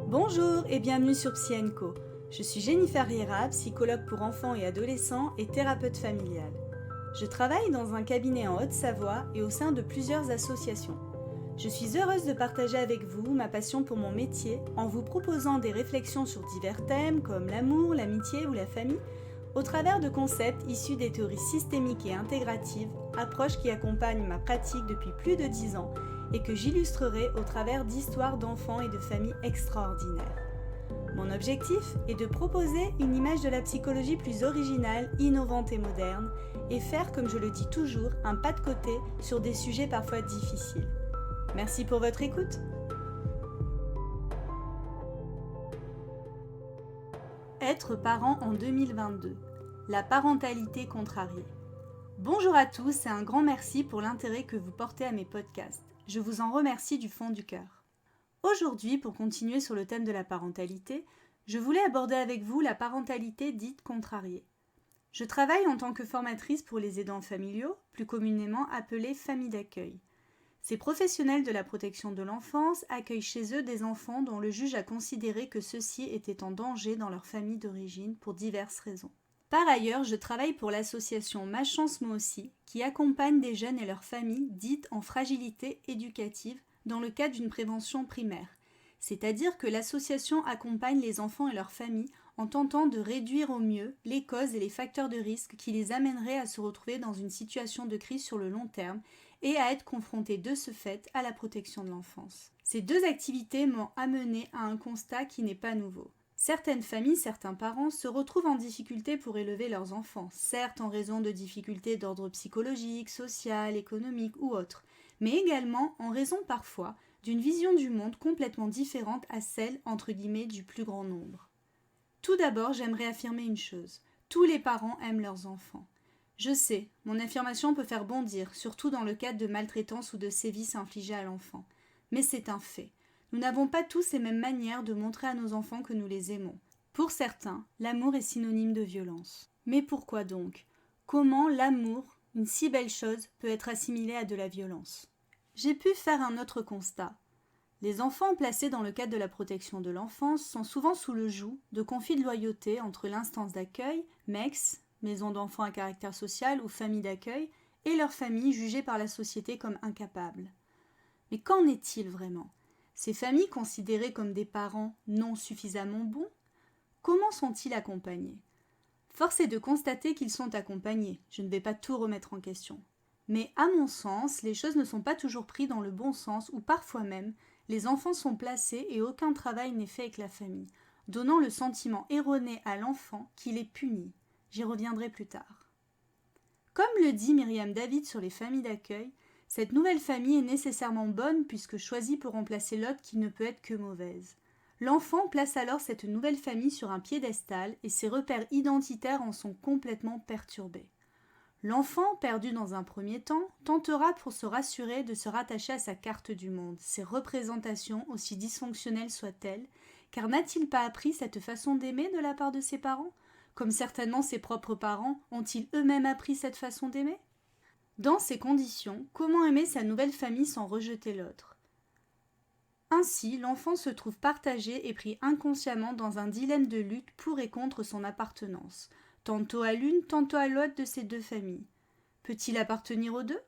Bonjour et bienvenue sur Psy & Co. Je suis Jennifer Riera, psychologue pour enfants et adolescents et thérapeute familiale. Je travaille dans un cabinet en Haute-Savoie et au sein de plusieurs associations. Je suis heureuse de partager avec vous ma passion pour mon métier en vous proposant des réflexions sur divers thèmes comme l'amour, l'amitié ou la famille, au travers de concepts issus des théories systémiques et intégratives, approches qui accompagnent ma pratique depuis plus de 10 ans et que j'illustrerai au travers d'histoires d'enfants et de familles extraordinaires. Mon objectif est de proposer une image de la psychologie plus originale, innovante et moderne, et faire, comme je le dis toujours, un pas de côté sur des sujets parfois difficiles. Merci pour votre écoute. Être parent en 2022. La parentalité contrariée. Bonjour à tous et un grand merci pour l'intérêt que vous portez à mes podcasts. Je vous en remercie du fond du cœur. Aujourd'hui, pour continuer sur le thème de la parentalité, je voulais aborder avec vous la parentalité dite contrariée. Je travaille en tant que formatrice pour les aidants familiaux, plus communément appelés familles d'accueil. Ces professionnels de la protection de l'enfance accueillent chez eux des enfants dont le juge a considéré que ceux-ci étaient en danger dans leur famille d'origine pour diverses raisons. Par ailleurs, je travaille pour l'association Ma Chance Moi Aussi, qui accompagne des jeunes et leurs familles dites en fragilité éducative dans le cadre d'une prévention primaire. C'est-à-dire que l'association accompagne les enfants et leurs familles en tentant de réduire au mieux les causes et les facteurs de risque qui les amèneraient à se retrouver dans une situation de crise sur le long terme et à être confrontés de ce fait à la protection de l'enfance. Ces deux activités m'ont amené à un constat qui n'est pas nouveau. Certaines familles, certains parents se retrouvent en difficulté pour élever leurs enfants, certes en raison de difficultés d'ordre psychologique, social, économique ou autre, mais également en raison parfois d'une vision du monde complètement différente à celle, entre guillemets, du plus grand nombre. Tout d'abord, j'aimerais affirmer une chose. Tous les parents aiment leurs enfants. Je sais, mon affirmation peut faire bondir, surtout dans le cadre de maltraitance ou de sévices infligés à l'enfant. Mais c'est un fait. Nous n'avons pas tous les mêmes manières de montrer à nos enfants que nous les aimons. Pour certains, l'amour est synonyme de violence. Mais pourquoi donc ? Comment l'amour, une si belle chose, peut être assimilé à de la violence ? J'ai pu faire un autre constat. Les enfants placés dans le cadre de la protection de l'enfance sont souvent sous le joug de conflits de loyauté entre l'instance d'accueil, MEX, maison d'enfants à caractère social ou famille d'accueil, et leur famille jugée par la société comme incapables. Mais qu'en est-il vraiment ? Ces familles considérées comme des parents non suffisamment bons, comment sont-ils accompagnés ? Force est de constater qu'ils sont accompagnés, je ne vais pas tout remettre en question. Mais à mon sens, les choses ne sont pas toujours prises dans le bon sens ou parfois même, les enfants sont placés et aucun travail n'est fait avec la famille, donnant le sentiment erroné à l'enfant qu'il est puni. J'y reviendrai plus tard. Comme le dit Myriam David sur les familles d'accueil, cette nouvelle famille est nécessairement bonne puisque choisie pour remplacer l'autre qui ne peut être que mauvaise. L'enfant place alors cette nouvelle famille sur un piédestal et ses repères identitaires en sont complètement perturbés. L'enfant, perdu dans un premier temps, tentera pour se rassurer de se rattacher à sa carte du monde, ses représentations, aussi dysfonctionnelles soient-elles, car n'a-t-il pas appris cette façon d'aimer de la part de ses parents ? Comme certainement ses propres parents, ont-ils eux-mêmes appris cette façon d'aimer ? Dans ces conditions, comment aimer sa nouvelle famille sans rejeter l'autre ? Ainsi, l'enfant se trouve partagé et pris inconsciemment dans un dilemme de lutte pour et contre son appartenance, tantôt à l'une, tantôt à l'autre de ces deux familles. Peut-il appartenir aux deux ?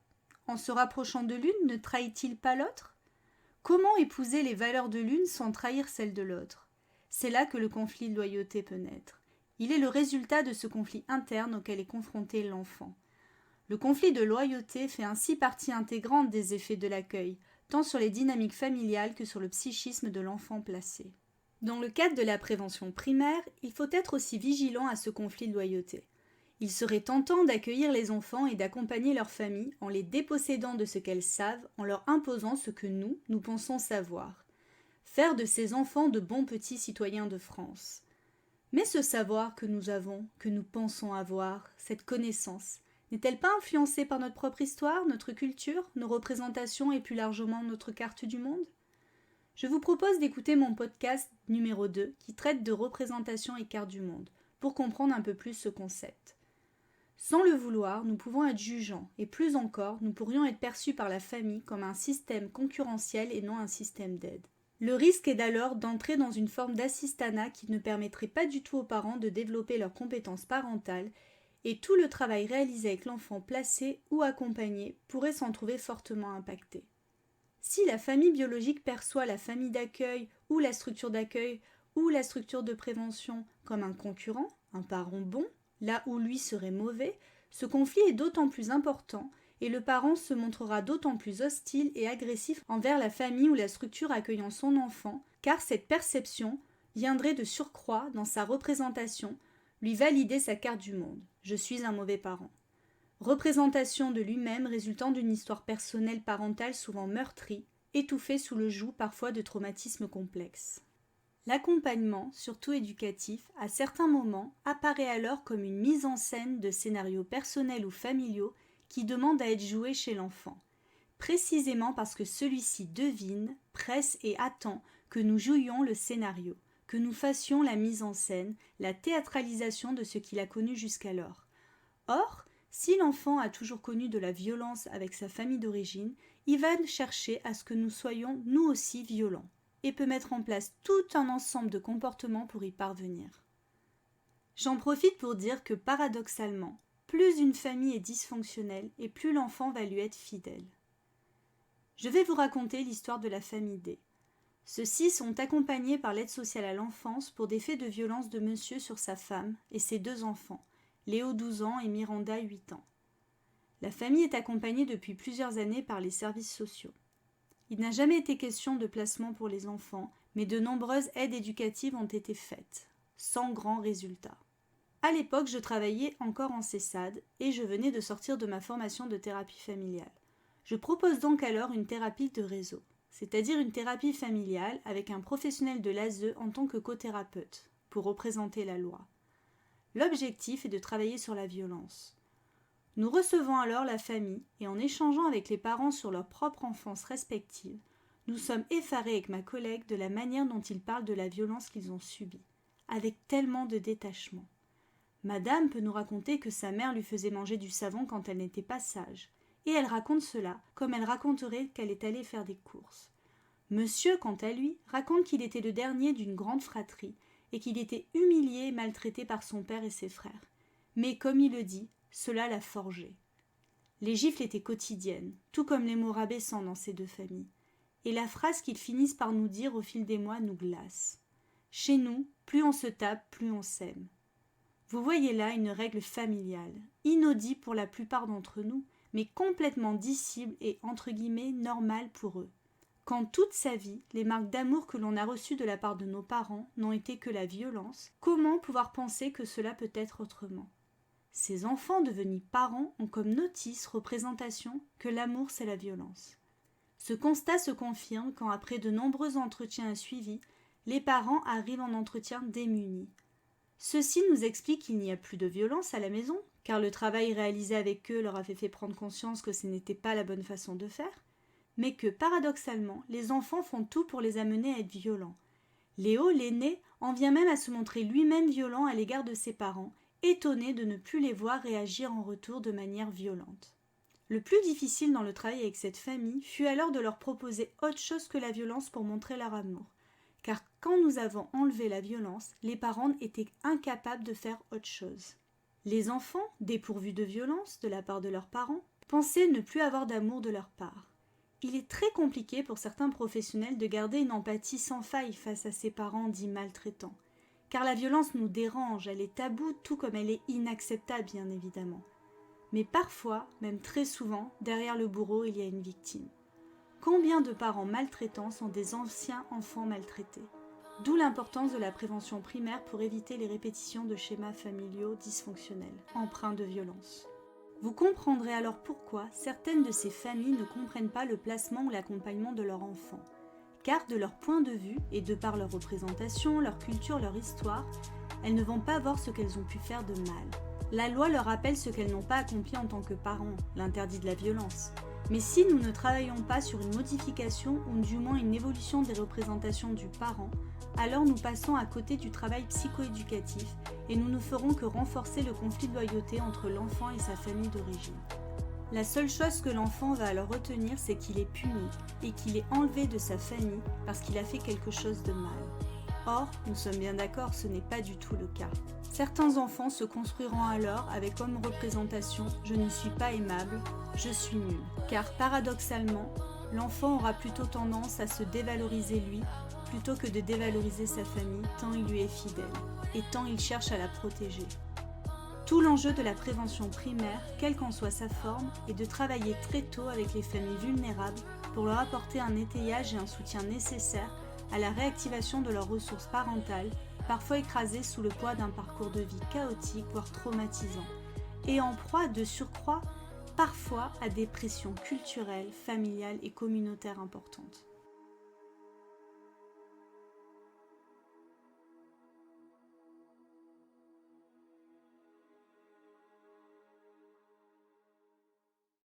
En se rapprochant de l'une, ne trahit-il pas l'autre ? Comment épouser les valeurs de l'une sans trahir celles de l'autre ? C'est là que le conflit de loyauté peut naître. Il est le résultat de ce conflit interne auquel est confronté l'enfant. Le conflit de loyauté fait ainsi partie intégrante des effets de l'accueil, tant sur les dynamiques familiales que sur le psychisme de l'enfant placé. Dans le cadre de la prévention primaire, il faut être aussi vigilant à ce conflit de loyauté. Il serait tentant d'accueillir les enfants et d'accompagner leurs familles en les dépossédant de ce qu'elles savent, en leur imposant ce que nous pensons savoir. Faire de ces enfants de bons petits citoyens de France. Mais ce savoir que nous avons, que nous pensons avoir, cette connaissance, n'est-elle pas influencée par notre propre histoire, notre culture, nos représentations et plus largement notre carte du monde ? Je vous propose d'écouter mon podcast numéro 2 qui traite de représentation et carte du monde, pour comprendre un peu plus ce concept. Sans le vouloir, nous pouvons être jugeants, et plus encore, nous pourrions être perçus par la famille comme un système concurrentiel et non un système d'aide. Le risque est alors d'entrer dans une forme d'assistanat qui ne permettrait pas du tout aux parents de développer leurs compétences parentales et tout le travail réalisé avec l'enfant placé ou accompagné pourrait s'en trouver fortement impacté. Si la famille biologique perçoit la famille d'accueil ou la structure d'accueil ou la structure de prévention comme un concurrent, un parent bon, là où lui serait mauvais, ce conflit est d'autant plus important et le parent se montrera d'autant plus hostile et agressif envers la famille ou la structure accueillant son enfant, car cette perception viendrait de surcroît dans sa représentation lui valider sa carte du monde. Je suis un mauvais parent. Représentation de lui-même résultant d'une histoire personnelle parentale souvent meurtrie, étouffée sous le joug parfois de traumatismes complexes. L'accompagnement, surtout éducatif, à certains moments, apparaît alors comme une mise en scène de scénarios personnels ou familiaux qui demandent à être joués chez l'enfant, précisément parce que celui-ci devine, presse et attend que nous jouions le scénario, que nous fassions la mise en scène, la théâtralisation de ce qu'il a connu jusqu'alors. Or, si l'enfant a toujours connu de la violence avec sa famille d'origine, il va chercher à ce que nous soyons nous aussi violents et peut mettre en place tout un ensemble de comportements pour y parvenir. J'en profite pour dire que paradoxalement, plus une famille est dysfonctionnelle et plus l'enfant va lui être fidèle. Je vais vous raconter l'histoire de la famille D. Ceux-ci sont accompagnés par l'aide sociale à l'enfance pour des faits de violence de monsieur sur sa femme et ses 2 enfants, Léo 12 ans et Miranda 8 ans. La famille est accompagnée depuis plusieurs années par les services sociaux. Il n'a jamais été question de placement pour les enfants, mais de nombreuses aides éducatives ont été faites, sans grand résultat. À l'époque, je travaillais encore en CESAD et je venais de sortir de ma formation de thérapie familiale. Je propose donc alors une thérapie de réseau, c'est-à-dire une thérapie familiale avec un professionnel de l'ASE en tant que cothérapeute, pour représenter la loi. L'objectif est de travailler sur la violence. Nous recevons alors la famille et en échangeant avec les parents sur leur propre enfance respective, nous sommes effarés avec ma collègue de la manière dont ils parlent de la violence qu'ils ont subie, avec tellement de détachement. Madame peut nous raconter que sa mère lui faisait manger du savon quand elle n'était pas sage, et elle raconte cela comme elle raconterait qu'elle est allée faire des courses. Monsieur, quant à lui, raconte qu'il était le dernier d'une grande fratrie et qu'il était humilié et maltraité par son père et ses frères. Mais comme il le dit, cela l'a forgé. Les gifles étaient quotidiennes, tout comme les mots rabaissants dans ces 2 familles. Et la phrase qu'ils finissent par nous dire au fil des mois nous glace. Chez nous, plus on se tape, plus on s'aime. Vous voyez là une règle familiale, inaudible pour la plupart d'entre nous, mais complètement dissible et entre guillemets normale pour eux. Quand toute sa vie, les marques d'amour que l'on a reçues de la part de nos parents n'ont été que la violence, comment pouvoir penser que cela peut être autrement ? Ces enfants devenus parents ont comme notice, représentation, que l'amour c'est la violence. Ce constat se confirme quand après de nombreux entretiens suivis, les parents arrivent en entretien démunis. Ceci nous explique qu'il n'y a plus de violence à la maison, car le travail réalisé avec eux leur avait fait prendre conscience que ce n'était pas la bonne façon de faire, mais que, paradoxalement, les enfants font tout pour les amener à être violents. Léo, l'aîné, en vient même à se montrer lui-même violent à l'égard de ses parents, étonné de ne plus les voir réagir en retour de manière violente. Le plus difficile dans le travail avec cette famille fut alors de leur proposer autre chose que la violence pour montrer leur amour. Car quand nous avons enlevé la violence, les parents étaient incapables de faire autre chose. Les enfants, dépourvus de violence de la part de leurs parents, pensaient ne plus avoir d'amour de leur part. Il est très compliqué pour certains professionnels de garder une empathie sans faille face à ces parents dits maltraitants. Car la violence nous dérange, elle est taboue tout comme elle est inacceptable bien évidemment. Mais parfois, même très souvent, derrière le bourreau il y a une victime. Combien de parents maltraitants sont des anciens enfants maltraités ? D'où l'importance de la prévention primaire pour éviter les répétitions de schémas familiaux dysfonctionnels, empreints de violence. Vous comprendrez alors pourquoi certaines de ces familles ne comprennent pas le placement ou l'accompagnement de leur enfant. Car de leur point de vue, et de par leur représentation, leur culture, leur histoire, elles ne vont pas voir ce qu'elles ont pu faire de mal. La loi leur rappelle ce qu'elles n'ont pas accompli en tant que parents, l'interdit de la violence. Mais si nous ne travaillons pas sur une modification ou du moins une évolution des représentations du parent, alors nous passons à côté du travail psychoéducatif et nous ne ferons que renforcer le conflit de loyauté entre l'enfant et sa famille d'origine. La seule chose que l'enfant va alors retenir, c'est qu'il est puni et qu'il est enlevé de sa famille parce qu'il a fait quelque chose de mal. Or, nous sommes bien d'accord, ce n'est pas du tout le cas. Certains enfants se construiront alors avec comme représentation « je ne suis pas aimable, je suis nul ». Car paradoxalement, l'enfant aura plutôt tendance à se dévaloriser lui plutôt que de dévaloriser sa famille tant il lui est fidèle et tant il cherche à la protéger. Tout l'enjeu de la prévention primaire, quelle qu'en soit sa forme, est de travailler très tôt avec les familles vulnérables pour leur apporter un étayage et un soutien nécessaires à la réactivation de leurs ressources parentales, parfois écrasées sous le poids d'un parcours de vie chaotique, voire traumatisant, et en proie de surcroît parfois à des pressions culturelles, familiales et communautaires importantes.